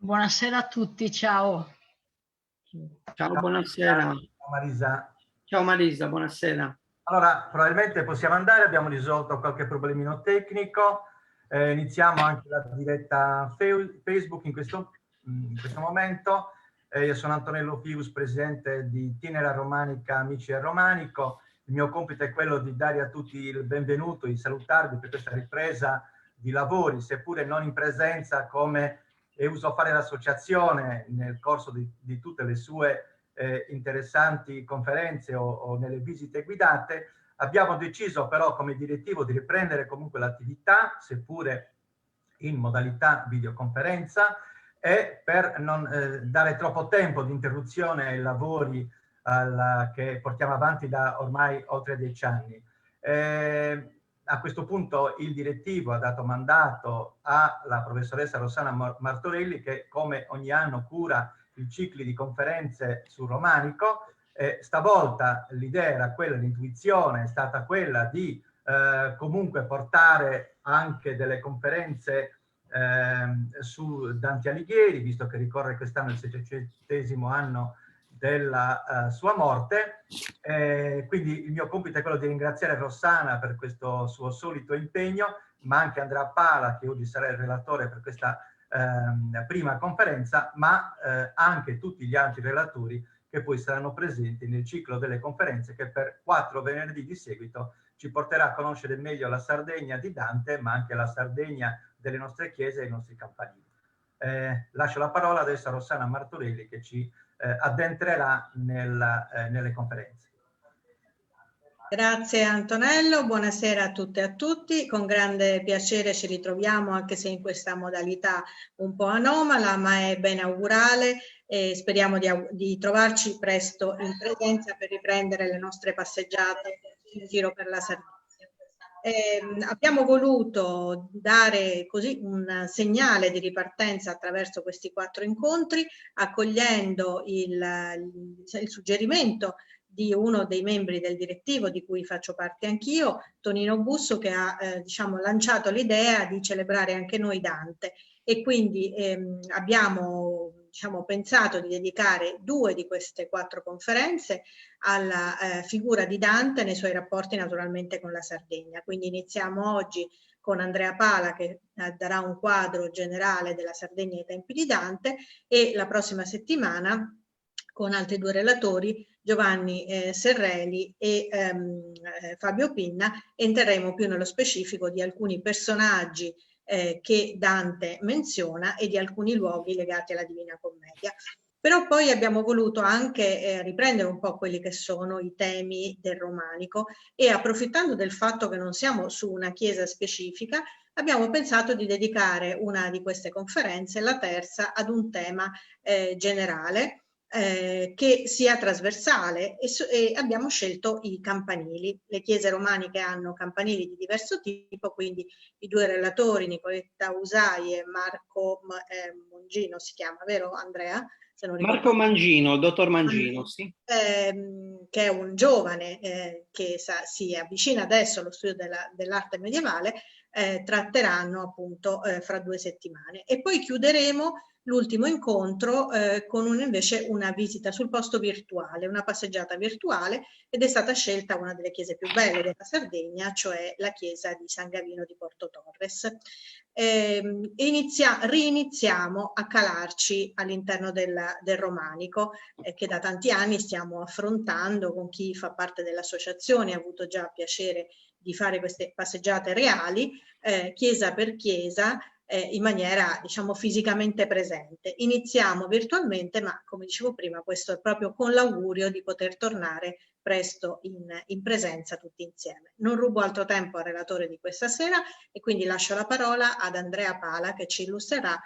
Buonasera a tutti, ciao. Ciao, buonasera. Ciao Marisa. Ciao Marisa, buonasera. Allora, probabilmente possiamo andare, abbiamo risolto qualche problemino tecnico. Iniziamo anche la diretta Facebook in questo momento. Io sono Antonello Fius, presidente di Tinera Romanica Amici del Romanico. Il mio compito è quello di dare a tutti il benvenuto, di salutarvi per questa ripresa di lavori, seppure non in presenza come è uso fare l'associazione nel corso di tutte le sue interessanti conferenze o nelle visite guidate. Abbiamo deciso però come direttivo di riprendere comunque l'attività, seppure in modalità videoconferenza, e per non dare troppo tempo di interruzione ai lavori che portiamo avanti da ormai oltre 10 anni. A questo punto il direttivo ha dato mandato alla professoressa Rossana Martorelli, che come ogni anno cura i cicli di conferenze sul romanico. Stavolta l'idea era quella, l'intuizione è stata quella di comunque portare anche delle conferenze su Dante Alighieri, visto che ricorre quest'anno il 700° anno della sua morte. Quindi il mio compito è quello di ringraziare Rossana per questo suo solito impegno, ma anche Andrea Pala, che oggi sarà il relatore per questa prima conferenza, ma anche tutti gli altri relatori che poi saranno presenti nel ciclo delle conferenze che per 4 venerdì di seguito ci porterà a conoscere meglio la Sardegna di Dante, ma anche la Sardegna delle nostre chiese e i nostri campanili. Lascio la parola adesso a Rossana Martorelli, che ci addentrerà nelle conferenze. Grazie Antonello, buonasera a tutte e a tutti. Con grande piacere ci ritroviamo, anche se in questa modalità un po' anomala, ma è ben augurale, e speriamo di trovarci presto in presenza per riprendere le nostre passeggiate in giro per la Sardegna. Abbiamo voluto dare così un segnale di ripartenza attraverso questi 4 incontri, accogliendo il suggerimento di uno dei membri del direttivo, di cui faccio parte anch'io, Tonino Busso, che ha lanciato l'idea di celebrare anche noi Dante, e quindi abbiamo pensato di dedicare 2 di queste 4 conferenze alla figura di Dante nei suoi rapporti naturalmente con la Sardegna. Quindi iniziamo oggi con Andrea Pala, che darà un quadro generale della Sardegna ai tempi di Dante, e la prossima settimana con altri 2 relatori, Giovanni Serreli e Fabio Pinna, entreremo più nello specifico di alcuni personaggi che Dante menziona e di alcuni luoghi legati alla Divina Commedia. Però poi abbiamo voluto anche riprendere un po' quelli che sono i temi del romanico, e approfittando del fatto che non siamo su una chiesa specifica, abbiamo pensato di dedicare una di queste conferenze, la terza, ad un tema generale, che sia trasversale, e abbiamo scelto i campanili. Le chiese romaniche hanno campanili di diverso tipo, quindi i 2 relatori, Nicoletta Usai e Marco Mongino, si chiama, vero Andrea? Se non Marco Mangino, il dottor Mangino, sì. Che è un giovane che si avvicina adesso allo studio dell'arte medievale, tratteranno appunto fra 2 settimane. E poi chiuderemo l'ultimo incontro con invece una visita sul posto virtuale, una passeggiata virtuale, ed è stata scelta una delle chiese più belle della Sardegna, cioè la chiesa di San Gavino di Porto Torres. Riniziamo a calarci all'interno del romanico, che da tanti anni stiamo affrontando con chi fa parte dell'associazione, ha avuto già piacere di fare queste passeggiate reali, chiesa per chiesa, in maniera fisicamente presente. Iniziamo virtualmente, ma come dicevo prima, questo è proprio con l'augurio di poter tornare presto in presenza tutti insieme. Non rubo altro tempo al relatore di questa sera, e quindi lascio la parola ad Andrea Pala, che ci illustrerà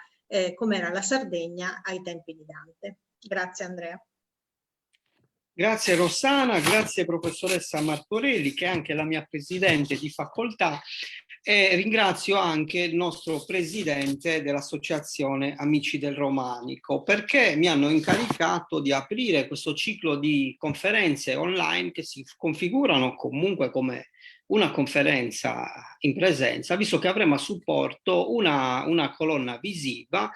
com'era la Sardegna ai tempi di Dante. Grazie Andrea. Grazie Rossana, grazie professoressa Martorelli, che è anche la mia presidente di facoltà, e ringrazio anche il nostro presidente dell'associazione Amici del Romanico, perché mi hanno incaricato di aprire questo ciclo di conferenze online che si configurano comunque come una conferenza in presenza, visto che avremo a supporto una colonna visiva,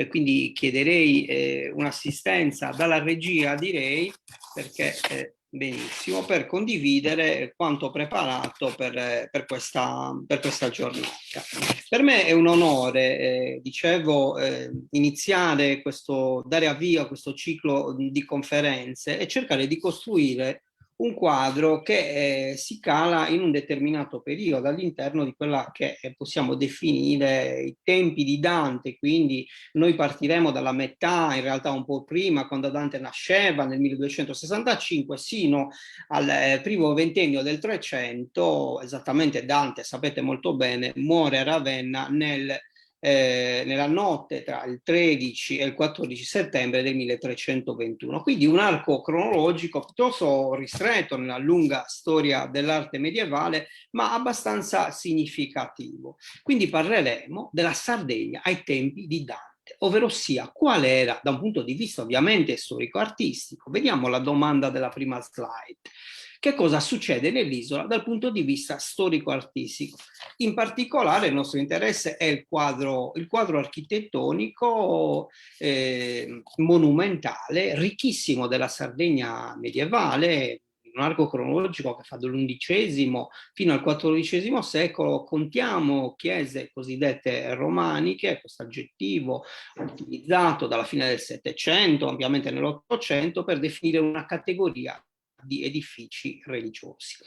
quindi chiederei un'assistenza dalla regia, direi, perché benissimo, per condividere quanto preparato per questa giornata. Per me è un onore, dicevo, iniziare dare avvio a questo ciclo di conferenze e cercare di costruire un quadro che si cala in un determinato periodo all'interno di quella che possiamo definire i tempi di Dante. Quindi noi partiremo dalla metà, in realtà un po' prima, quando Dante nasceva nel 1265, sino al primo ventennio del 300. Esattamente, Dante, sapete molto bene, muore a Ravenna nella notte tra il 13 e il 14 settembre del 1321. Quindi un arco cronologico piuttosto ristretto nella lunga storia dell'arte medievale, ma abbastanza significativo. Quindi parleremo della Sardegna ai tempi di Dante, ovvero sia qual era, da un punto di vista ovviamente storico-artistico. Vediamo la domanda della prima slide. Che cosa succede nell'isola dal punto di vista storico-artistico? In particolare il nostro interesse è il quadro architettonico monumentale, ricchissimo della Sardegna medievale, un arco cronologico che fa dall'undicesimo fino al XIV secolo. Contiamo chiese cosiddette romaniche, questo aggettivo utilizzato dalla fine del Settecento, ovviamente nell'Ottocento, per definire una categoria di edifici religiosi.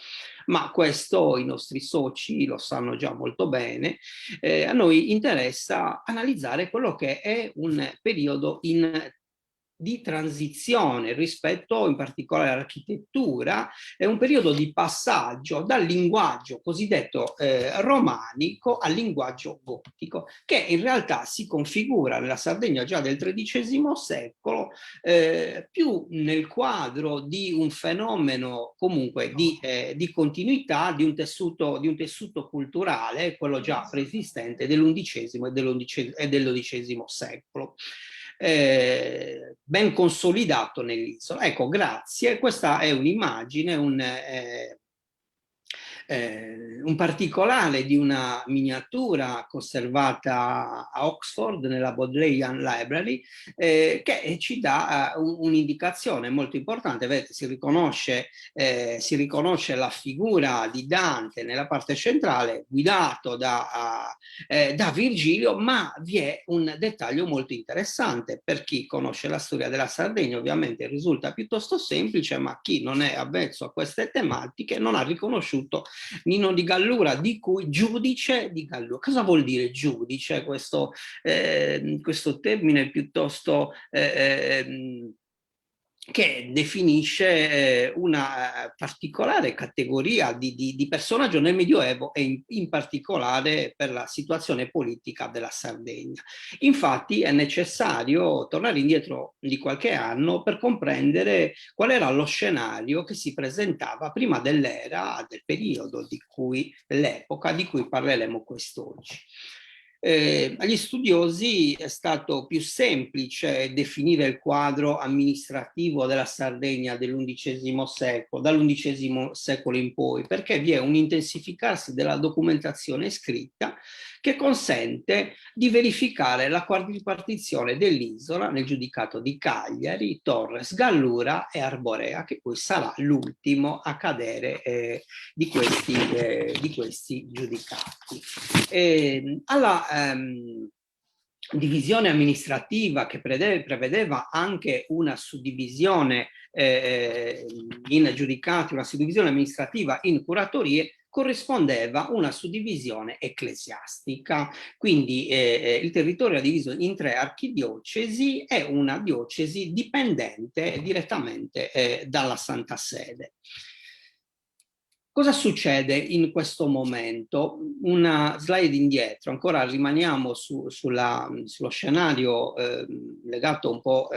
Ma questo i nostri soci lo sanno già molto bene. A noi interessa analizzare quello che è un periodo di transizione rispetto in particolare all'architettura, è un periodo di passaggio dal linguaggio cosiddetto romanico al linguaggio gotico, che in realtà si configura nella Sardegna già del XIII secolo, più nel quadro di un fenomeno comunque di continuità, di un tessuto culturale, quello già preesistente dell'undicesimo e dell'XII secolo. Ben consolidato nell'isola. Ecco, grazie. Questa è un'immagine, un particolare di una miniatura conservata a Oxford nella Bodleian Library, che ci dà un'indicazione molto importante. Vedete, si riconosce la figura di Dante nella parte centrale, guidato da Virgilio, ma vi è un dettaglio molto interessante. Per chi conosce la storia della Sardegna ovviamente risulta piuttosto semplice, ma chi non è avvezzo a queste tematiche non ha riconosciuto Nino di Gallura, giudice di Gallura. Cosa vuol dire giudice? Questo termine piuttosto che definisce una particolare categoria di personaggio nel Medioevo e in particolare per la situazione politica della Sardegna. Infatti è necessario tornare indietro di qualche anno per comprendere qual era lo scenario che si presentava prima dell'era, del periodo dell'epoca di cui parleremo quest'oggi. Agli studiosi è stato più semplice definire il quadro amministrativo della Sardegna dall'undicesimo secolo in poi, perché vi è un intensificarsi della documentazione scritta che consente di verificare la quadripartizione dell'isola nel giudicato di Cagliari, Torres, Gallura e Arborea, che poi sarà l'ultimo a cadere di questi giudicati. Alla divisione amministrativa, che prevedeva anche una suddivisione in giudicati, una suddivisione amministrativa in curatorie, corrispondeva una suddivisione ecclesiastica. Quindi il territorio è diviso in 3 archidiocesi e una diocesi dipendente direttamente dalla Santa Sede. Cosa succede in questo momento? Una slide indietro, ancora rimaniamo sullo scenario legato un po'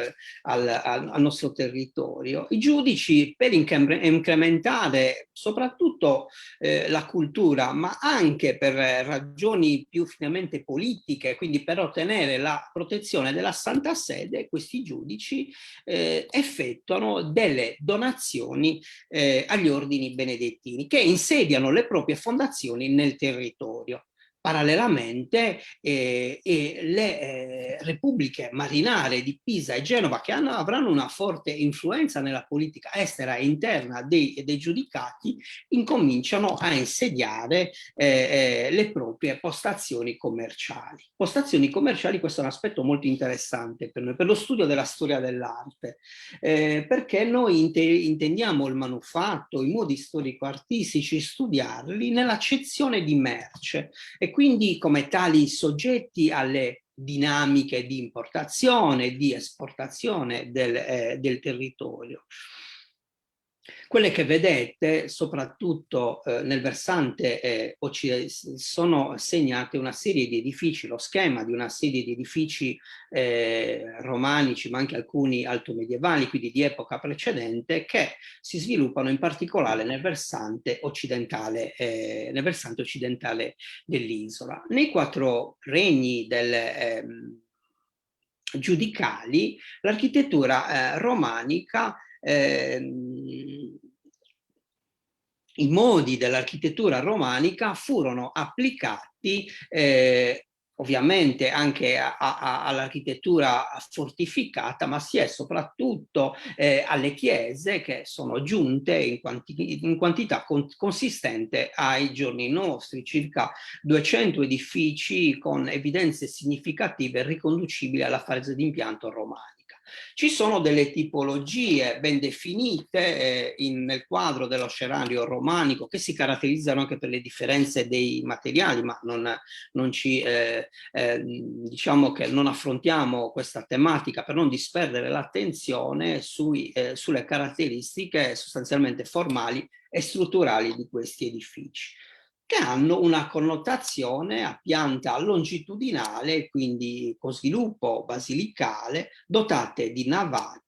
al nostro territorio. I giudici, per incrementare soprattutto la cultura, ma anche per ragioni più finamente politiche, quindi per ottenere la protezione della Santa Sede, questi giudici effettuano delle donazioni agli ordini benedettini, che insediano le proprie fondazioni nel territorio. Parallelamente le repubbliche marinare di Pisa e Genova, che avranno una forte influenza nella politica estera e interna dei giudicati, incominciano a insediare le proprie postazioni commerciali. Postazioni commerciali, questo è un aspetto molto interessante per noi, per lo studio della storia dell'arte, perché noi intendiamo il manufatto, i modi storico-artistici, studiarli nell'accezione di merce, e quindi come tali soggetti alle dinamiche di importazione, di esportazione del territorio. Quelle che vedete soprattutto nel versante occidentale sono segnate una serie di edifici, lo schema di una serie di edifici romanici, ma anche alcuni altomedievali, quindi di epoca precedente, che si sviluppano in particolare nel versante occidentale dell'isola. Nei 4 regni giudicali, l'architettura romanica, i modi dell'architettura romanica furono applicati ovviamente anche all'architettura fortificata, ma si è soprattutto alle chiese, che sono giunte in quantità consistente ai giorni nostri, circa 200 edifici con evidenze significative riconducibili alla fase di impianto romanica. Ci sono delle tipologie ben definite nel quadro dello scenario romanico, che si caratterizzano anche per le differenze dei materiali, ma diciamo che non affrontiamo questa tematica per non disperdere l'attenzione sulle caratteristiche sostanzialmente formali e strutturali di questi edifici, che hanno una connotazione a pianta longitudinale, quindi con sviluppo basilicale, dotate di navate.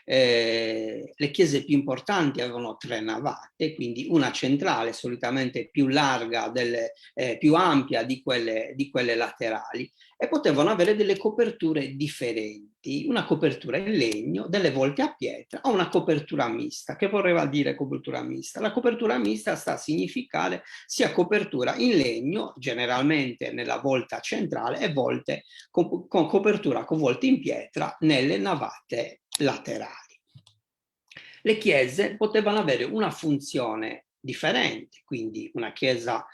Le chiese più importanti avevano 3 navate, quindi una centrale solitamente più larga, più ampia di quelle laterali, e potevano avere delle coperture differenti, una copertura in legno, delle volte a pietra, o una copertura mista. Che voleva dire copertura mista? La copertura mista sta a significare sia copertura in legno, generalmente nella volta centrale, e volte con copertura con volte in pietra nelle navate laterali. Le chiese potevano avere una funzione differente, quindi una chiesa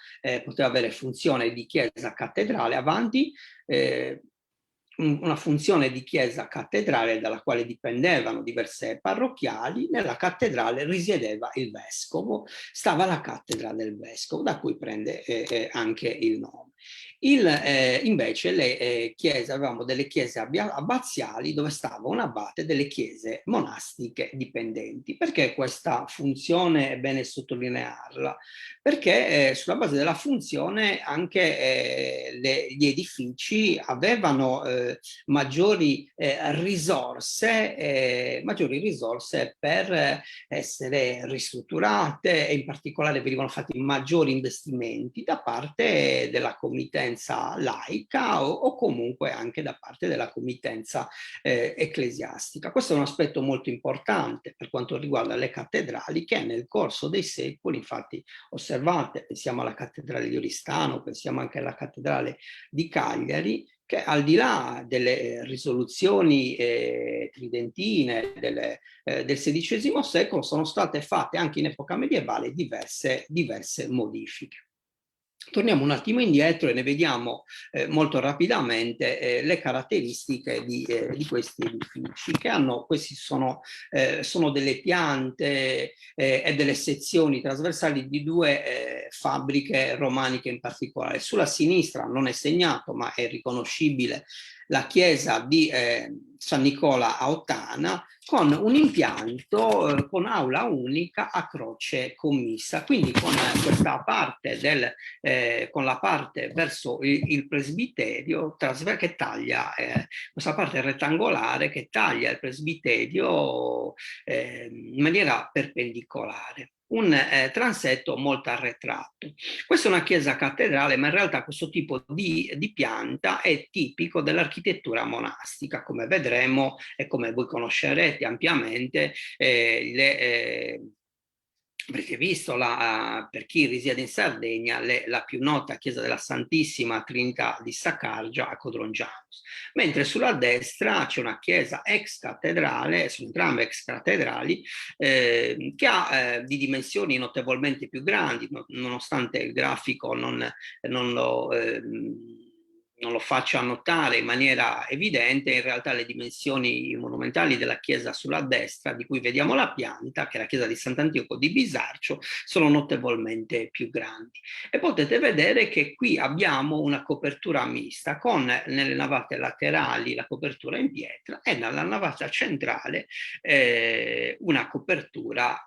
poteva avere funzione di chiesa cattedrale avanti, una funzione di chiesa cattedrale dalla quale dipendevano diverse parrocchiali. Nella cattedrale risiedeva il vescovo, stava la cattedra del vescovo, da cui prende anche il nome. Invece le chiese, avevamo delle chiese abbaziali dove stava un abate, delle chiese monastiche dipendenti. Perché questa funzione è bene sottolinearla? Perché sulla base della funzione anche gli edifici avevano maggiori risorse per essere ristrutturate, e in particolare venivano fatti maggiori investimenti da parte della committenza laica o comunque anche da parte della committenza ecclesiastica. Questo è un aspetto molto importante per quanto riguarda le cattedrali, che nel corso dei secoli, infatti, osservate, pensiamo alla cattedrale di Oristano, pensiamo anche alla cattedrale di Cagliari, che al di là delle risoluzioni tridentine del XVI secolo sono state fatte anche in epoca medievale diverse modifiche. Torniamo un attimo indietro e ne vediamo molto rapidamente le caratteristiche di questi edifici, che questi sono delle piante e delle sezioni trasversali di 2 fabbriche romaniche in particolare. Sulla sinistra non è segnato, ma è riconoscibile, la chiesa di San Nicola a Ottana, con un impianto con aula unica a croce commissa, quindi con questa parte con la parte verso il presbiterio che taglia, questa parte rettangolare che taglia il presbiterio in maniera perpendicolare. Un transetto molto arretrato. Questa è una chiesa cattedrale, ma in realtà questo tipo di pianta è tipico dell'architettura monastica, come vedremo e come voi conoscerete ampiamente. avrete visto, per chi risiede in Sardegna, la più nota chiesa della Santissima Trinità di Saccargia a Codrongianus, mentre sulla destra c'è una chiesa ex cattedrale, sono entrambe ex cattedrali, che ha di dimensioni notevolmente più grandi, nonostante il grafico non lo faccia notare in maniera evidente. In realtà le dimensioni monumentali della chiesa sulla destra, di cui vediamo la pianta, che è la chiesa di Sant'Antioco di Bisarcio, sono notevolmente più grandi. E potete vedere che qui abbiamo una copertura mista, con nelle navate laterali la copertura in pietra e nella navata centrale una copertura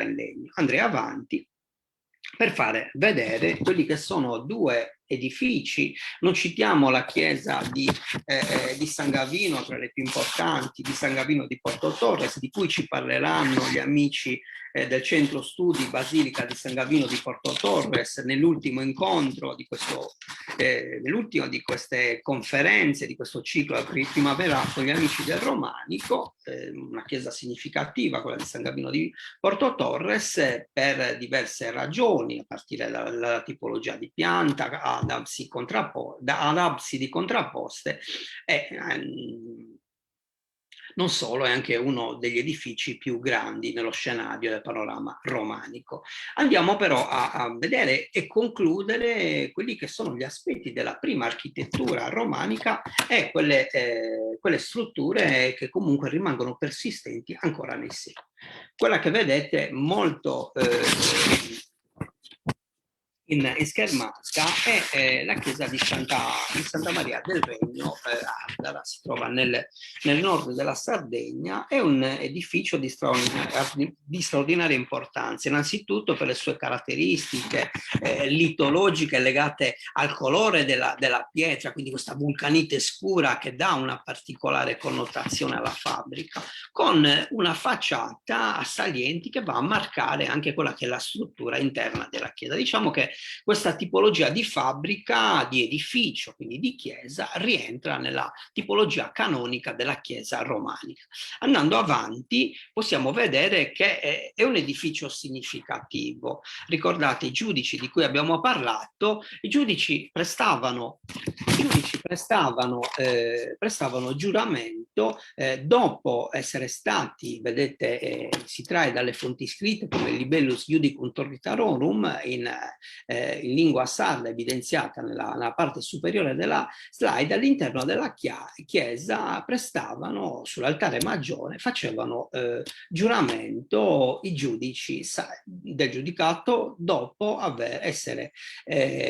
in legno. Andrei avanti per fare vedere quelli che sono due edifici. Non citiamo la chiesa di San Gavino, tra le più importanti, di San Gavino di Porto Torres, di cui ci parleranno gli amici del centro studi Basilica di San Gavino di Porto Torres nell'ultimo incontro di questo, nell'ultima di queste conferenze, di questo ciclo primavera con gli amici del Romanico, una chiesa significativa, quella di San Gavino di Porto Torres, per diverse ragioni, a partire dalla tipologia di pianta, ad absidi contrapposte e non solo, è anche uno degli edifici più grandi nello scenario del panorama romanico. Andiamo però a vedere e concludere quelli che sono gli aspetti della prima architettura romanica e quelle strutture che comunque rimangono persistenti ancora nei secoli. Quella che vedete molto in schermata è la chiesa di Santa Maria del Regno Ardara, si trova nel nord della Sardegna. È un edificio di straordinaria importanza, innanzitutto per le sue caratteristiche litologiche legate al colore della pietra, quindi questa vulcanite scura che dà una particolare connotazione alla fabbrica, con una facciata a salienti che va a marcare anche quella che è la struttura interna della chiesa. Diciamo che questa tipologia di fabbrica, di edificio, quindi di chiesa, rientra nella tipologia canonica della chiesa romanica. Andando avanti possiamo vedere che è un edificio significativo. Ricordate i giudici di cui abbiamo parlato, i giudici prestavano giuramento dopo essere stati, vedete, si trae dalle fonti scritte come Libellus Iudicum Torritarorum in lingua sarda evidenziata nella parte superiore della slide. All'interno della chiesa prestavano sull'altare maggiore, facevano giuramento i giudici del giudicato dopo essere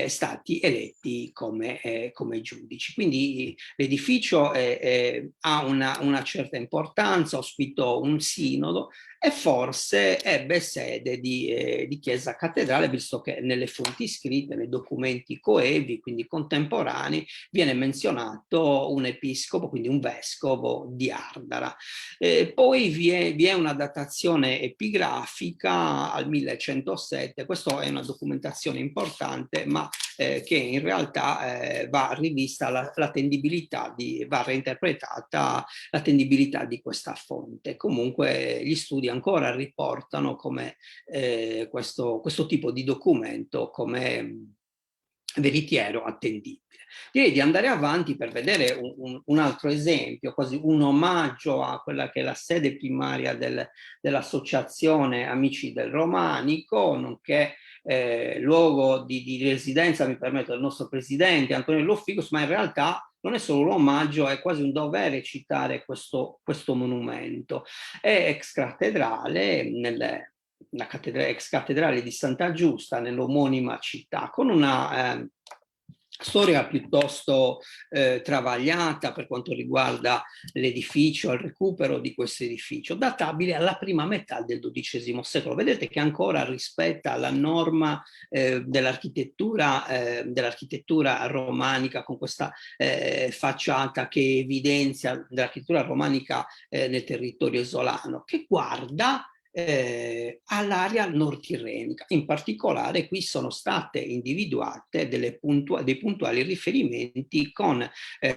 stati eletti come giudici. Quindi l'edificio ha una certa importanza, ospitò un sinodo e forse ebbe sede di chiesa cattedrale, visto che nelle fonti scritte, nei documenti coevi, quindi contemporanei, viene menzionato un episcopo, quindi un vescovo di Ardara. Poi vi è una datazione epigrafica al 1107, questa è una documentazione importante, ma che in realtà va rivista l'attendibilità, va reinterpretata l'attendibilità di questa fonte. Comunque gli studi ancora riportano come questo tipo di documento come veritiero attendibile. Direi di andare avanti per vedere un altro esempio, quasi un omaggio a quella che è la sede primaria dell'Associazione Amici del Romanico, nonché luogo di residenza, mi permetto, del nostro presidente Antonello Figus, ma in realtà non è solo un omaggio, è quasi un dovere citare questo monumento. È ex cattedrale, la ex cattedrale di Santa Giusta, nell'omonima città, con una storia piuttosto travagliata per quanto riguarda l'edificio, il recupero di questo edificio, databile alla prima metà del XII secolo. Vedete che ancora rispetta la norma dell'architettura romanica, con questa facciata che evidenzia dell'architettura romanica nel territorio isolano, che guarda all'area nord-tirrenica. In particolare qui sono state individuate dei puntuali riferimenti con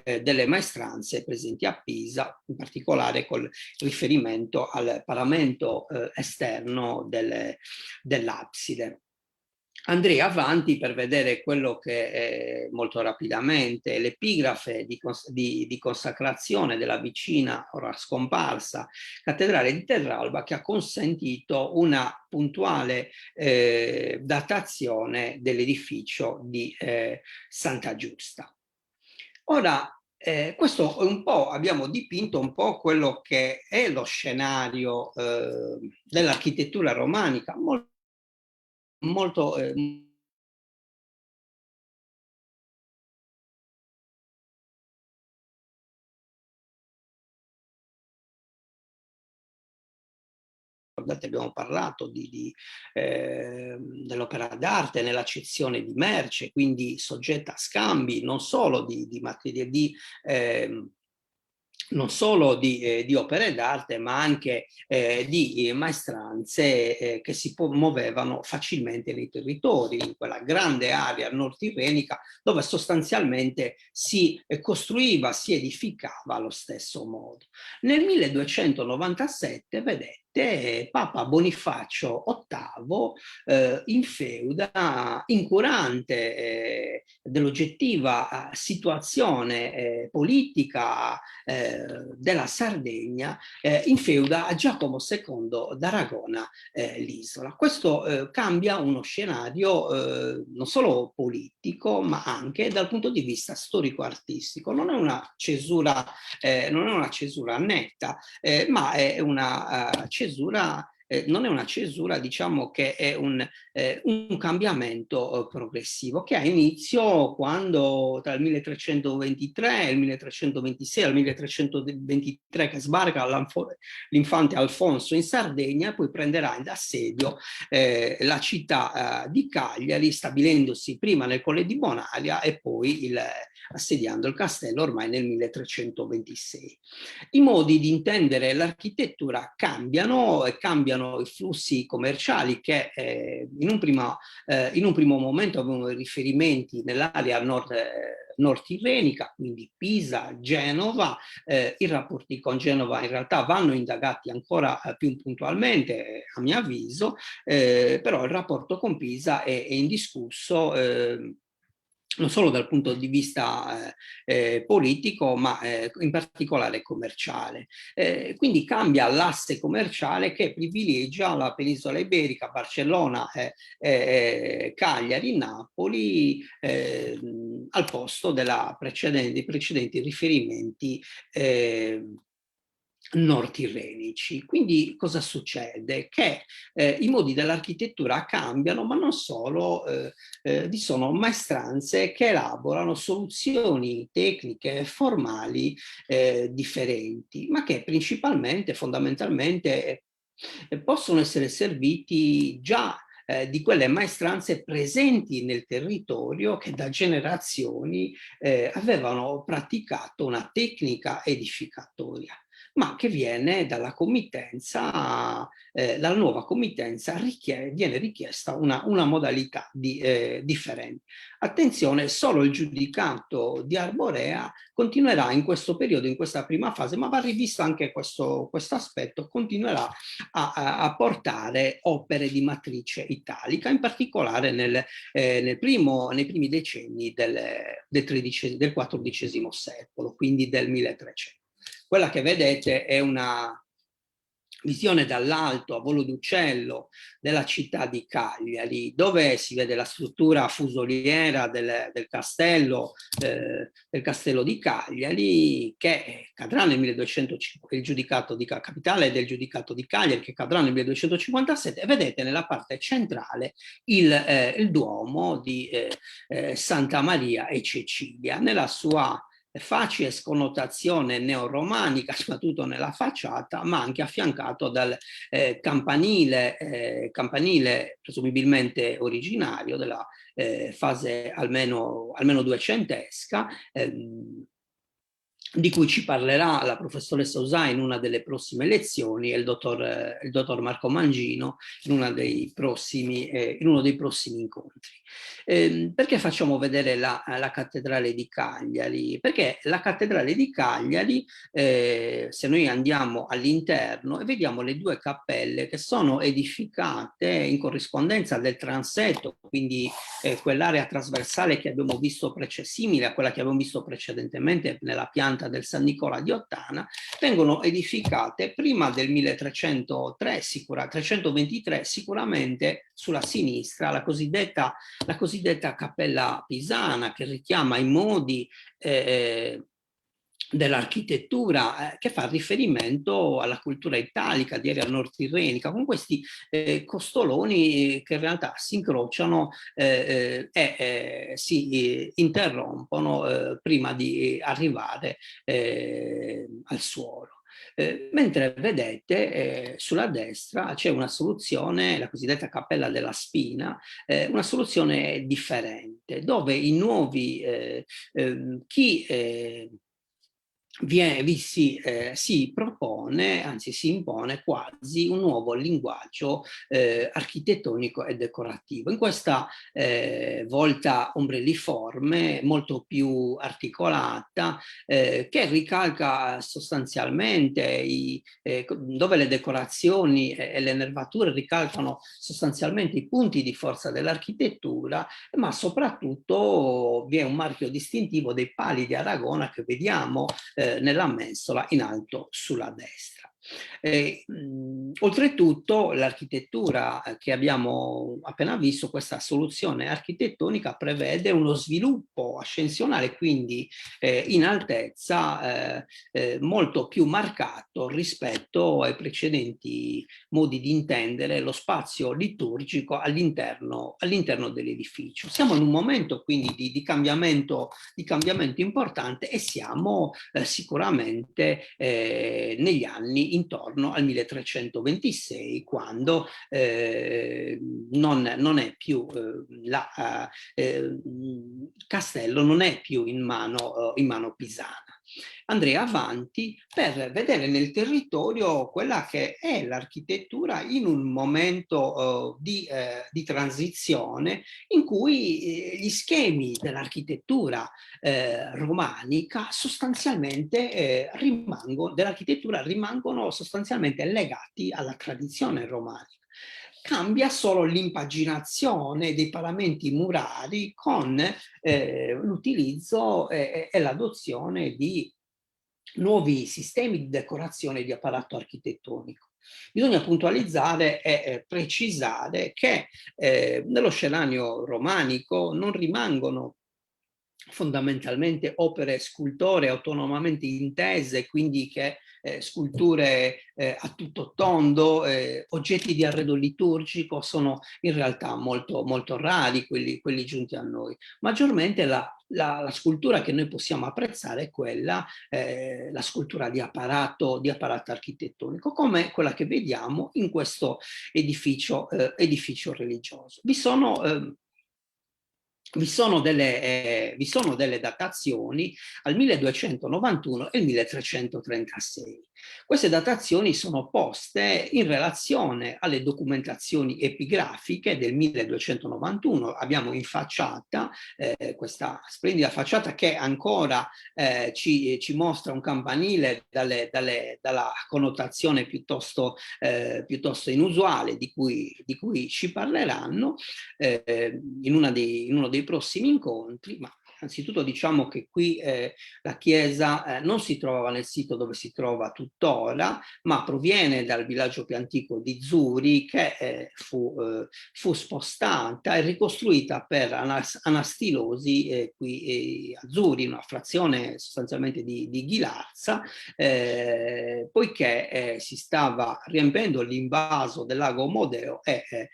delle maestranze presenti a Pisa, in particolare col riferimento al paramento esterno dell'abside. Andrei avanti per vedere quello che è molto rapidamente l'epigrafe di consacrazione della vicina, ora scomparsa, cattedrale di Terralba, che ha consentito una puntuale datazione dell'edificio di Santa Giusta. Ora, questo è un po', abbiamo dipinto un po' quello che è lo scenario dell'architettura romanica, molto abbiamo parlato dell'opera d'arte nell'accezione di merce, quindi soggetta a scambi non solo di materie non solo di opere d'arte, ma anche di maestranze che si muovevano facilmente nei territori, in quella grande area nord-tirrenica dove sostanzialmente si costruiva, si edificava allo stesso modo. Nel 1297, vedete, Papa Bonifacio VIII infeuda, incurante dell'oggettiva situazione politica della Sardegna, infeuda a Giacomo II d'Aragona l'isola. Questo cambia uno scenario non solo politico, ma anche dal punto di vista storico-artistico. Non è una cesura netta, ma è una cesura. Non è una cesura, diciamo che è un cambiamento progressivo che ha inizio quando tra il 1323 e il 1326, al 1323 che sbarca l'infante Alfonso in Sardegna, poi prenderà in assedio la città di Cagliari, stabilendosi prima nel Colle di Bonaria e poi assediando il castello ormai nel 1326. I modi di intendere l'architettura cambiano e cambiano i flussi commerciali che in un primo momento avevano riferimenti nell'area nord-tirrenica, quindi Pisa, Genova. I rapporti con Genova in realtà vanno indagati ancora più puntualmente, a mio avviso, però il rapporto con Pisa è indiscusso, non solo dal punto di vista politico, ma in particolare commerciale. Quindi cambia l'asse commerciale che privilegia la penisola iberica, Barcellona, Cagliari, Napoli, al posto dei precedenti riferimenti nord-tirrenici. Quindi cosa succede? Che i modi dell'architettura cambiano, ma non solo, vi sono maestranze che elaborano soluzioni tecniche e formali differenti, ma che principalmente, fondamentalmente, possono essere serviti già di quelle maestranze presenti nel territorio che da generazioni avevano praticato una tecnica edificatoria, ma che viene dalla committenza, dalla nuova committenza viene richiesta una modalità differente. Attenzione, solo il giudicato di Arborea continuerà in questo periodo, in questa prima fase, ma va rivisto anche questo aspetto, continuerà a portare opere di matrice italica, in particolare nei primi decenni del XIV secolo, quindi del 1300. Quella che vedete è una visione dall'alto, a volo d'uccello, della città di Cagliari, dove si vede la struttura fusoliera del castello di Cagliari, che cadrà nel 1250, il giudicato di capitale del giudicato di Cagliari, che cadrà nel 1257, e vedete nella parte centrale il Duomo di Santa Maria e Cecilia, nella sua facile sconnotazione neoromanica, soprattutto nella facciata, ma anche affiancato dal campanile presumibilmente originario della fase almeno duecentesca, di cui ci parlerà la professoressa Usà in una delle prossime lezioni e il dottor Marco Mangino in uno dei prossimi incontri. Perché facciamo vedere la cattedrale di Cagliari? Perché la cattedrale di Cagliari, se noi andiamo all'interno e vediamo le due cappelle che sono edificate in corrispondenza del transetto, quindi quell'area trasversale che abbiamo visto simile a quella che abbiamo visto precedentemente nella pianta del San Nicola di Ottana, vengono edificate prima del 1323 sicuramente sulla sinistra, la cosiddetta cappella pisana, che richiama i modi dell'architettura, che fa riferimento alla cultura italica, di area nord-tirrenica, con questi costoloni che in realtà si incrociano e si interrompono prima di arrivare al suolo. Mentre vedete sulla destra c'è una soluzione, la cosiddetta Cappella della Spina, una soluzione differente, dove i nuovi si propone, anzi si impone quasi un nuovo linguaggio architettonico e decorativo. In questa volta ombrelliforme, molto più articolata, che ricalca sostanzialmente dove le decorazioni e le nervature ricalcano sostanzialmente i punti di forza dell'architettura, ma soprattutto vi è un marchio distintivo dei pali di Aragona che vediamo nella mensola in alto sulla destra. Oltretutto l'architettura che abbiamo appena visto, questa soluzione architettonica prevede uno sviluppo ascensionale, quindi in altezza molto più marcato rispetto ai precedenti modi di intendere lo spazio liturgico all'interno dell'edificio. Siamo in un momento quindi di cambiamento importante e siamo sicuramente negli anni intorno al 1326, quando non è più il castello non è più in mano pisana. Andrei avanti per vedere nel territorio quella che è l'architettura in un momento di transizione in cui gli schemi dell'architettura romanica sostanzialmente rimangono sostanzialmente legati alla tradizione romanica. Cambia solo l'impaginazione dei paramenti murari con l'utilizzo e l'adozione di nuovi sistemi di decorazione di apparato architettonico. Bisogna puntualizzare e precisare che nello scenario romanico non rimangono fondamentalmente opere scultoree autonomamente intese, quindi che sculture a tutto tondo, oggetti di arredo liturgico sono in realtà molto, molto rari quelli giunti a noi. Maggiormente la scultura che noi possiamo apprezzare è quella, la scultura di apparato architettonico, come quella che vediamo in questo edificio religioso. Vi sono delle datazioni al 1291 e il 1336. Queste datazioni sono poste in relazione alle documentazioni epigrafiche del 1291. Abbiamo in facciata questa splendida facciata che ancora ci mostra un campanile dalla connotazione piuttosto inusuale di cui ci parleranno in uno dei prossimi incontri, ma anzitutto diciamo che qui la chiesa non si trovava nel sito dove si trova tuttora, ma proviene dal villaggio più antico di Zuri, che fu spostata e ricostruita per anastilosi qui a Zuri, una frazione sostanzialmente di Ghilarza, poiché si stava riempendo l'invaso del lago Modeo e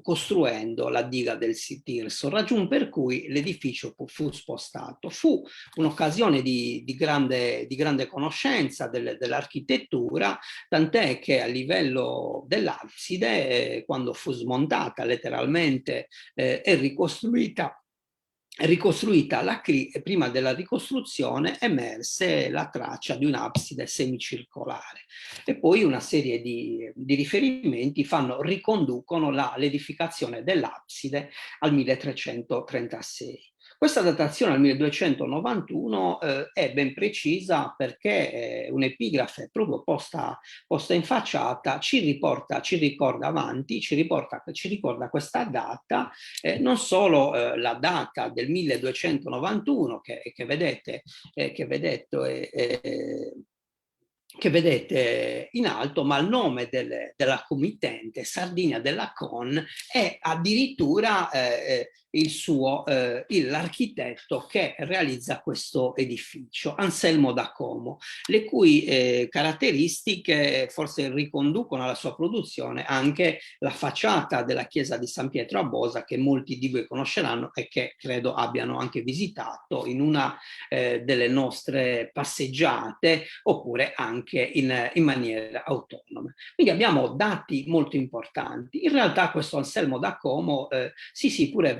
costruendo la diga del Tirso, ragion per cui l'edificio fu spostato. Fu un'occasione di grande conoscenza dell'architettura, tant'è che a livello dell'abside, quando fu smontata letteralmente e ricostruita, ricostruita prima della ricostruzione emerse la traccia di un'abside semicircolare e poi una serie di riferimenti riconducono l'edificazione dell'abside al 1336. Questa datazione al 1291 è ben precisa perché un'epigrafe proprio posta in facciata ci ricorda questa data, non solo la data del 1291 che vedete in alto, ma il nome della committente Sardinia della Con è addirittura l'architetto che realizza questo edificio, Anselmo da Como, le cui caratteristiche forse riconducono alla sua produzione anche la facciata della chiesa di San Pietro a Bosa, che molti di voi conosceranno e che credo abbiano anche visitato in una delle nostre passeggiate, oppure anche in maniera autonoma. Quindi abbiamo dati molto importanti. In realtà questo Anselmo da Como, pure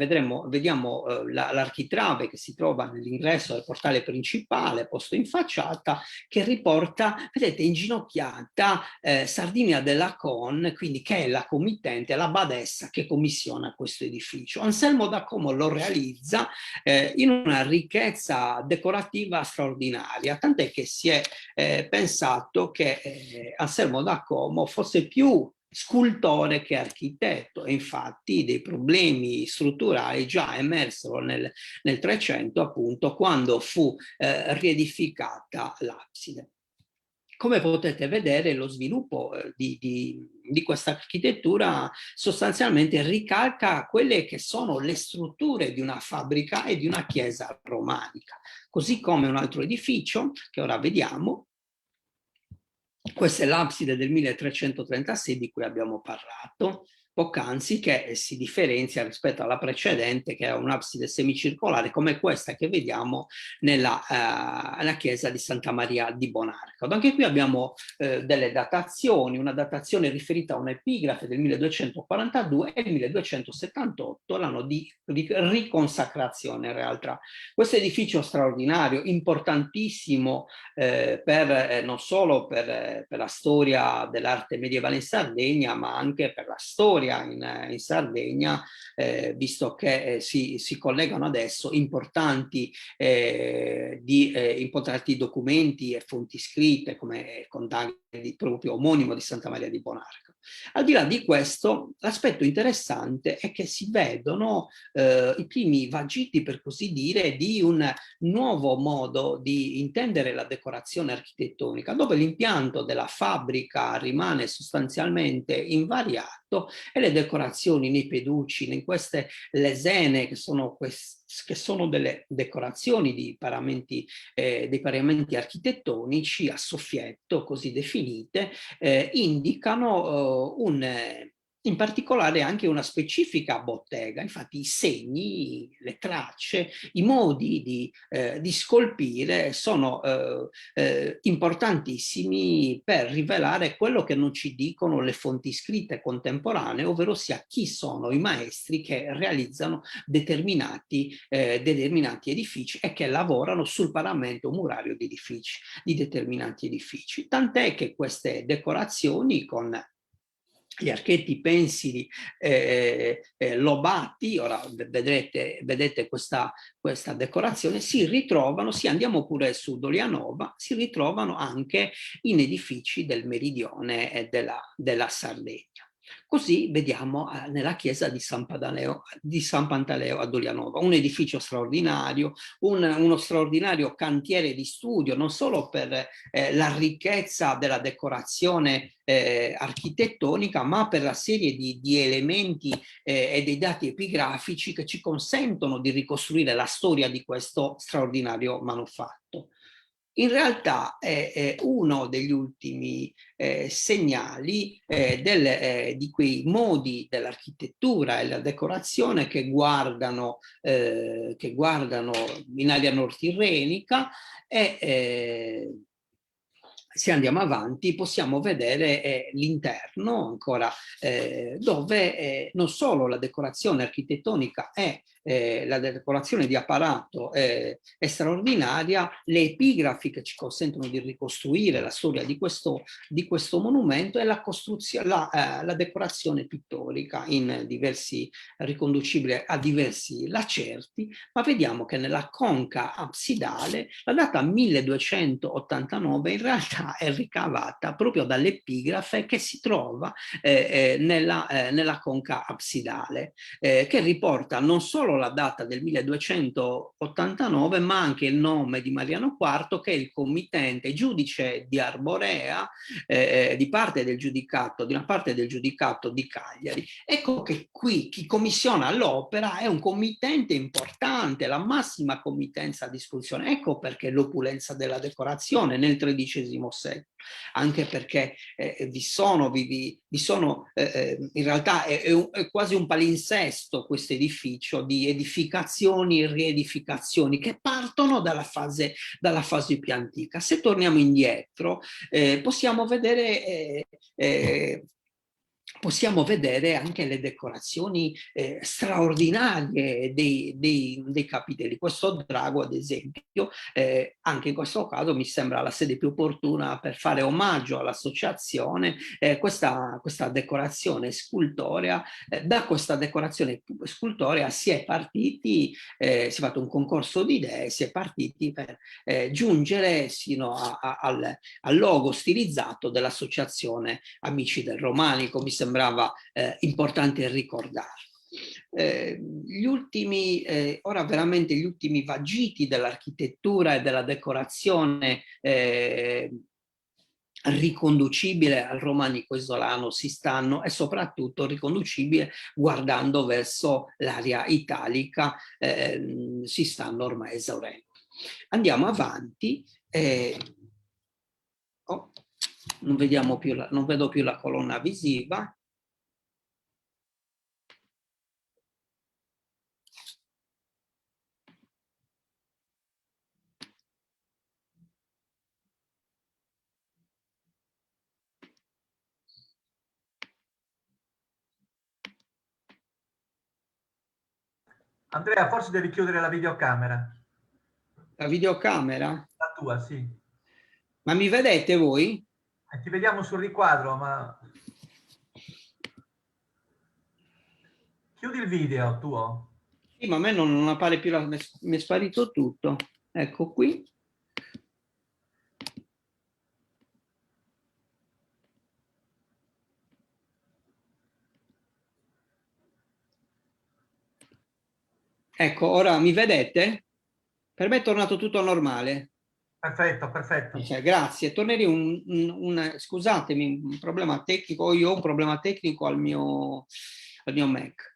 vediamo l'architrave che si trova nell'ingresso del portale principale, posto in facciata, che riporta, vedete, inginocchiata Sardinia della Con, quindi che è la committente, la badessa che commissiona questo edificio. Anselmo da Como lo realizza in una ricchezza decorativa straordinaria, tant'è che si è pensato che Anselmo da Como fosse più scultore che architetto, e infatti dei problemi strutturali già emersero nel 300, appunto, quando fu riedificata l'abside. Come potete vedere, lo sviluppo di questa architettura sostanzialmente ricalca quelle che sono le strutture di una fabbrica e di una chiesa romanica, così come un altro edificio che ora vediamo. Questa è l'abside del 1336 di cui abbiamo parlato poc'anzi, che si differenzia rispetto alla precedente, che era un'abside semicircolare come questa che vediamo nella chiesa di Santa Maria di Bonarcado. Anche qui abbiamo delle datazioni, una datazione riferita a un'epigrafe del 1242 e il 1278, l'anno di riconsacrazione in realtà. Questo edificio straordinario, importantissimo non solo per la storia dell'arte medievale in Sardegna, ma anche per la storia in Sardegna, visto che si collegano adesso importanti documenti e fonti scritte, come contagli proprio omonimo di Santa Maria di Bonarcado. Al di là di questo, l'aspetto interessante è che si vedono i primi vagiti, per così dire, di un nuovo modo di intendere la decorazione architettonica, dove l'impianto della fabbrica rimane sostanzialmente invariato e le decorazioni nei peduci, in queste lesene che sono delle decorazioni dei paramenti architettonici a soffietto, così definite, indicano in particolare anche una specifica bottega. Infatti i segni, le tracce, i modi di scolpire sono importantissimi per rivelare quello che non ci dicono le fonti scritte contemporanee, ovvero sia chi sono i maestri che realizzano determinati edifici e che lavorano sul paramento murario di determinati edifici. Tant'è che queste decorazioni con gli archetti pensili lobati, ora vedete questa decorazione, si ritrovano, andiamo pure su Dolianova, si ritrovano anche in edifici del meridione della Sardegna. Così vediamo nella chiesa di San Pantaleo a Dolianova, un edificio straordinario, uno straordinario cantiere di studio, non solo per la ricchezza della decorazione architettonica, ma per la serie di elementi e dei dati epigrafici che ci consentono di ricostruire la storia di questo straordinario manufatto. In realtà è uno degli ultimi segnali di quei modi dell'architettura e della decorazione che guardano in area nord-tirrenica e se andiamo avanti possiamo vedere l'interno ancora, dove non solo la decorazione architettonica è la decorazione di apparato è straordinaria, le epigrafi che ci consentono di ricostruire la storia di questo monumento e la decorazione pittorica in diversi, riconducibile a diversi lacerti, ma vediamo che nella conca absidale la data 1289 in realtà è ricavata proprio dall'epigrafe che si trova nella conca absidale, che riporta non solo la data del 1289 ma anche il nome di Mariano IV, che è il committente giudice di Arborea, di una parte del giudicato di Cagliari. Ecco che qui chi commissiona l'opera è un committente importante, la massima committenza a disposizione. Ecco perché l'opulenza della decorazione nel XIII secolo, anche perché in realtà è quasi un palinsesto questo edificio di edificazioni e riedificazioni che partono dalla fase più antica. Se torniamo indietro possiamo vedere anche le decorazioni straordinarie dei capitelli. Questo drago, ad esempio, anche in questo caso mi sembra la sede più opportuna per fare omaggio all'associazione. Questa decorazione scultorea, da questa decorazione scultorea si è fatto un concorso di idee, si è partiti per giungere sino al logo stilizzato dell'associazione Amici del Romanico. Mi sembrava importante ricordarlo. Ora veramente gli ultimi vagiti dell'architettura e della decorazione riconducibile al romanico isolano e soprattutto riconducibile guardando verso l'area italica, si stanno ormai esaurendo. Andiamo avanti. Non vedo più la colonna visiva. Andrea, forse devi chiudere la videocamera. La videocamera? La tua, sì. Ma mi vedete voi? Ti vediamo sul riquadro, ma... Chiudi il video tuo. Sì, ma a me non appare più, mi è sparito tutto. Ecco qui. Ecco, ora mi vedete? Per me è tornato tutto normale. Perfetto, perfetto. Grazie. Tornerei scusatemi, un problema tecnico, io ho un problema tecnico al mio Mac.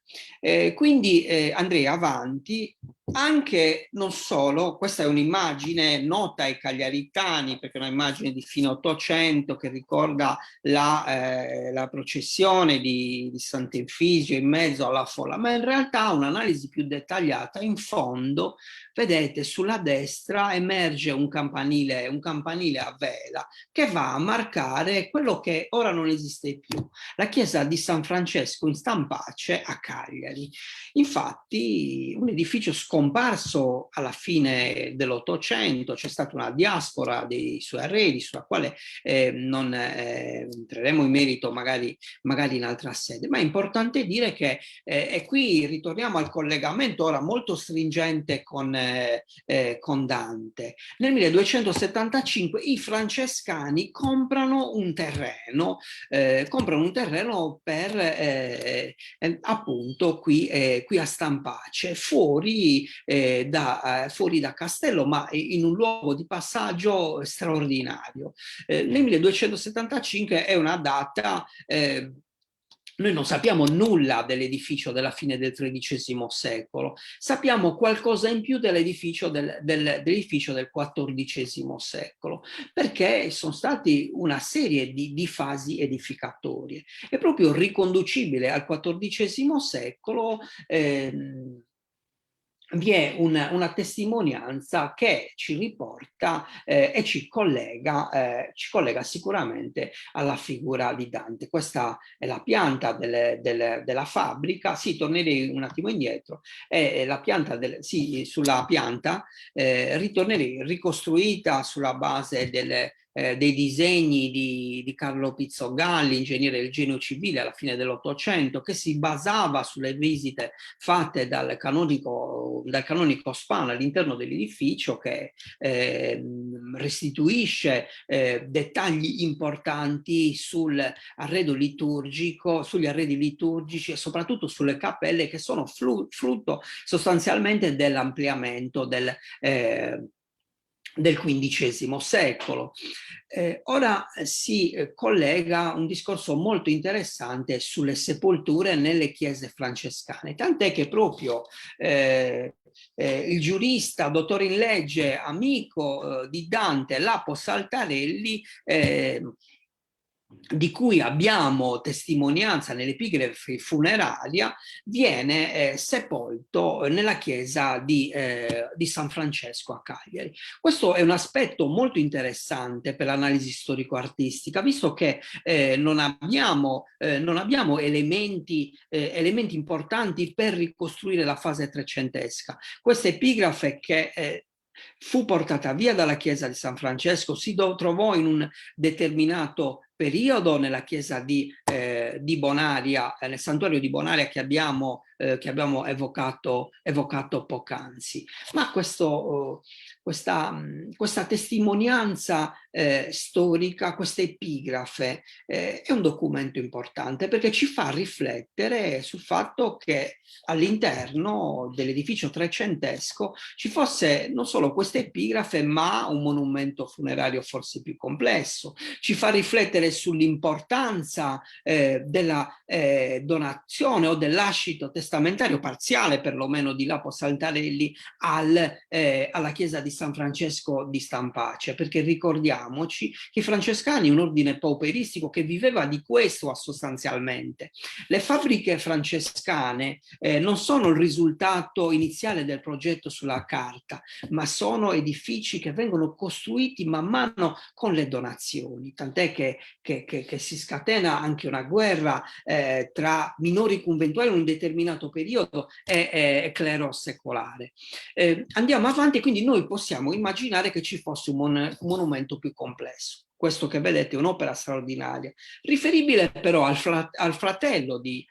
Quindi andrei avanti, anche non solo, questa è un'immagine nota ai cagliaritani, perché è un'immagine di fine Ottocento che ricorda la processione di Sant'Efisio in mezzo alla folla, ma in realtà un'analisi più dettagliata, in fondo, vedete sulla destra emerge un campanile a vela che va a marcare quello che ora non esiste più, la chiesa di San Francesco in Stampace a Cagliari. Infatti un edificio scomparso alla fine dell'Ottocento, c'è stata una diaspora dei suoi arredi sulla quale non entreremo in merito magari in altra sede, ma è importante dire che e qui ritorniamo al collegamento ora molto stringente con Dante. Nel 1275 i francescani comprano un terreno per appunto qui a Stampace, fuori da Castello, ma in un luogo di passaggio straordinario. Nel 1275 è una data noi non sappiamo nulla dell'edificio della fine del XIII secolo, sappiamo qualcosa in più dell'edificio del XIV secolo, perché sono stati una serie di fasi edificatorie. È proprio riconducibile al XIV secolo vi è una testimonianza che ci riporta e ci collega sicuramente alla figura di Dante. Questa è la pianta della fabbrica. Sì, tornerei un attimo indietro. È la pianta sulla pianta ritornerei ricostruita sulla base dei disegni di Carlo Pizzolgalli, ingegnere del genio civile alla fine dell'Ottocento, che si basava sulle visite fatte dal canonico Spano all'interno dell'edificio, che restituisce dettagli importanti sull'arredo liturgico, sugli arredi liturgici e soprattutto sulle cappelle, che sono frutto sostanzialmente dell'ampliamento del XV secolo. Ora si collega un discorso molto interessante sulle sepolture nelle chiese francescane, tant'è che proprio il giurista, dottore in legge, amico di Dante, Lapo Saltarelli, di cui abbiamo testimonianza nell'epigrafe funeraria, viene sepolto nella chiesa di San Francesco a Cagliari. Questo è un aspetto molto interessante per l'analisi storico-artistica, visto che non abbiamo elementi importanti per ricostruire la fase trecentesca. Questa epigrafe, che fu portata via dalla chiesa di San Francesco, si trovò in un determinato periodo nella chiesa di Bonaria, nel santuario di Bonaria che abbiamo evocato poc'anzi. Ma questa testimonianza storica, questa epigrafe, è un documento importante, perché ci fa riflettere sul fatto che all'interno dell'edificio trecentesco ci fosse non solo questa epigrafe, ma un monumento funerario forse più complesso. Ci fa riflettere sull'importanza della donazione o del lascito testamentario parziale, perlomeno, di Lapo Saltarelli alla chiesa di San Francesco di Stampace, perché ricordiamoci che i francescani, un ordine pauperistico che viveva di questo sostanzialmente. Le fabbriche francescane non sono il risultato iniziale del progetto sulla carta, ma sono edifici che vengono costruiti man mano con le donazioni, tant'è che si scatena anche una guerra tra minori conventuali in un determinato periodo e clero secolare. Andiamo avanti, quindi noi possiamo immaginare che ci fosse un monumento più complesso. Questo che vedete è un'opera straordinaria, riferibile però al fratello di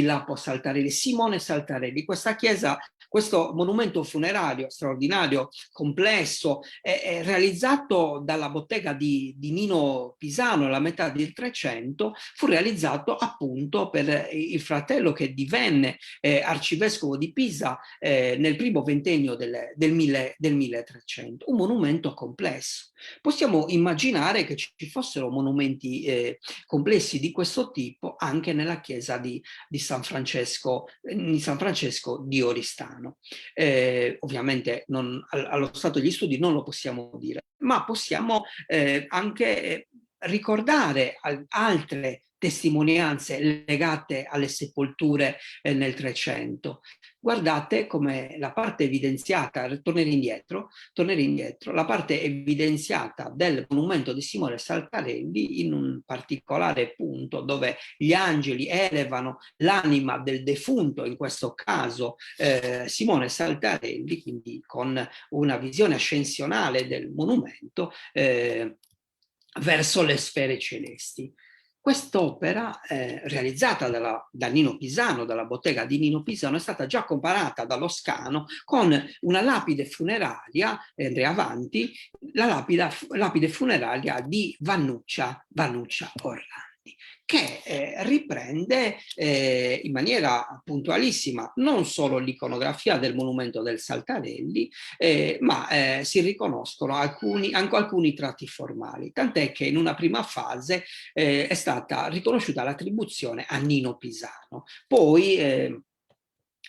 Lapo Saltarelli, Simone Saltarelli. Questa chiesa, questo monumento funerario straordinario, complesso, è realizzato dalla bottega di Nino Pisano alla metà del Trecento, fu realizzato appunto per il fratello che divenne arcivescovo di Pisa nel primo ventennio del 1300. Un monumento complesso. Possiamo immaginare che ci fossero monumenti complessi di questo tipo anche nella chiesa di San Francesco di Oristano. Ovviamente allo stato degli studi non lo possiamo dire, ma possiamo anche ricordare altre testimonianze legate alle sepolture nel Trecento. Guardate come la parte evidenziata, tornare indietro, la parte evidenziata del monumento di Simone Saltarelli in un particolare punto dove gli angeli elevano l'anima del defunto, in questo caso Simone Saltarelli, quindi con una visione ascensionale del monumento verso le sfere celesti. Quest'opera, realizzata da Nino Pisano, dalla bottega di Nino Pisano, è stata già comparata dallo Scano con una lapide funeraria, Andrea Avanti, la lapide funeraria di Vannuccia Orlandi, che riprende in maniera puntualissima non solo l'iconografia del monumento del Saltarelli, ma si riconoscono anche alcuni tratti formali, tant'è che in una prima fase è stata riconosciuta l'attribuzione a Nino Pisano, poi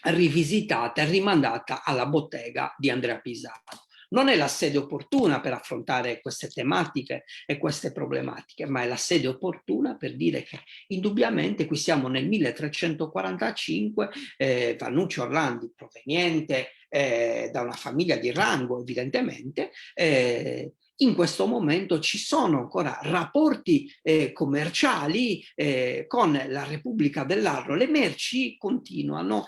rivisitata e rimandata alla bottega di Andrea Pisano. Non è la sede opportuna per affrontare queste tematiche e queste problematiche, ma è la sede opportuna per dire che indubbiamente qui siamo nel 1345, Vannuccio Orlandi, proveniente da una famiglia di rango evidentemente, in questo momento ci sono ancora rapporti commerciali con la Repubblica dell'Arno. Le merci continuano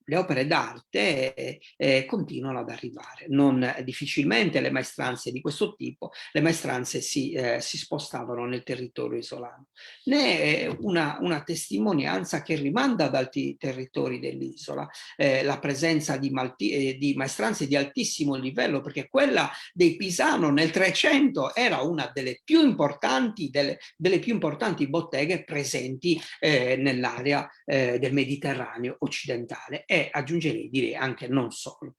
le opere d'arte continuano ad arrivare. Difficilmente le maestranze di questo tipo, le maestranze si spostavano nel territorio isolano. Ne è una testimonianza che rimanda ad altri territori dell'isola, la presenza di maestranze di altissimo livello, perché quella dei Pisano nel 300 era una delle più importanti, delle più importanti botteghe presenti nell'area del Mediterraneo occidentale, e aggiungerei, direi anche non solo.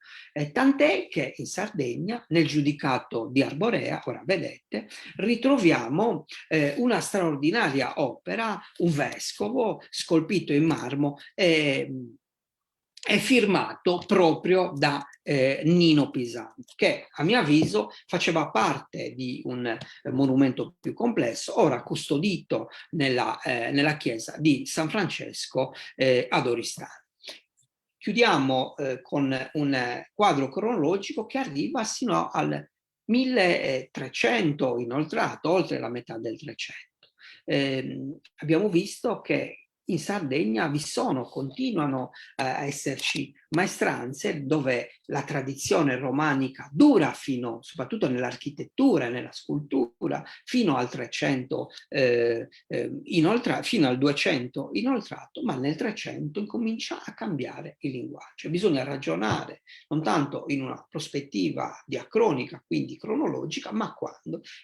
Tant'è che in Sardegna, nel giudicato di Arborea, ora vedete, ritroviamo una straordinaria opera, un vescovo scolpito in marmo, è firmato proprio da Nino Pisano, che a mio avviso faceva parte di un monumento più complesso, ora custodito nella chiesa di San Francesco ad Oristano. Chiudiamo con un quadro cronologico che arriva sino al 1300 inoltrato, oltre la metà del 300. Abbiamo visto che in Sardegna continuano a esserci maestranze dove la tradizione romanica dura soprattutto nell'architettura e nella scultura, fino al 300, fino al 200 inoltrato, ma nel 300 incomincia a cambiare il linguaggio. Bisogna ragionare non tanto in una prospettiva diacronica, quindi cronologica, ma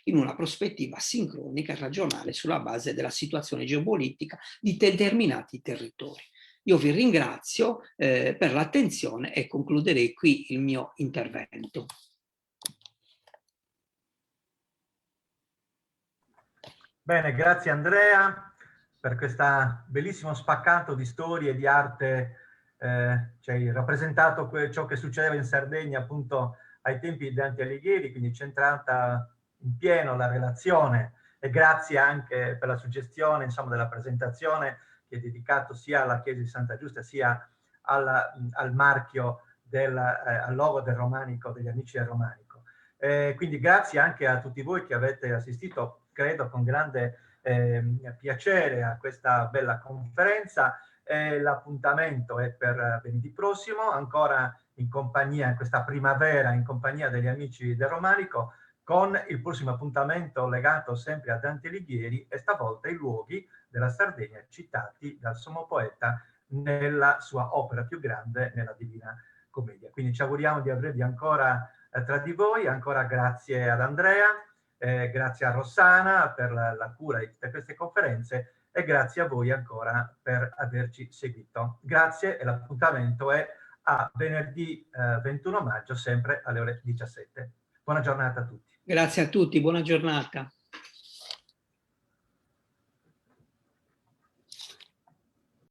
in una prospettiva sincronica, ragionare sulla base della situazione geopolitica di determinati territori. Io vi ringrazio per l'attenzione e concluderei qui il mio intervento. Bene, grazie Andrea per questo bellissimo spaccato di storie e di arte. Ci hai rappresentato ciò che succedeva in Sardegna appunto ai tempi di Dante Alighieri, quindi centrata in pieno la relazione, e grazie anche per la suggestione, insomma, della presentazione che è dedicato sia alla chiesa di Santa Giusta sia al marchio al logo del Romanico, degli amici del Romanico. Quindi grazie anche a tutti voi che avete assistito, credo con grande piacere, a questa bella conferenza. L'appuntamento è per venerdì prossimo, ancora in questa primavera, in compagnia degli amici del Romanico, con il prossimo appuntamento legato sempre a Dante Alighieri, e stavolta i luoghi della Sardegna citati dal sommo poeta nella sua opera più grande, nella Divina Commedia. Quindi ci auguriamo di avervi ancora tra di voi. Ancora grazie ad Andrea, grazie a Rossana per la cura di tutte queste conferenze, e grazie a voi ancora per averci seguito. Grazie, e l'appuntamento è a venerdì 21 maggio, sempre alle ore 17. Buona giornata a tutti. Grazie a tutti, buona giornata.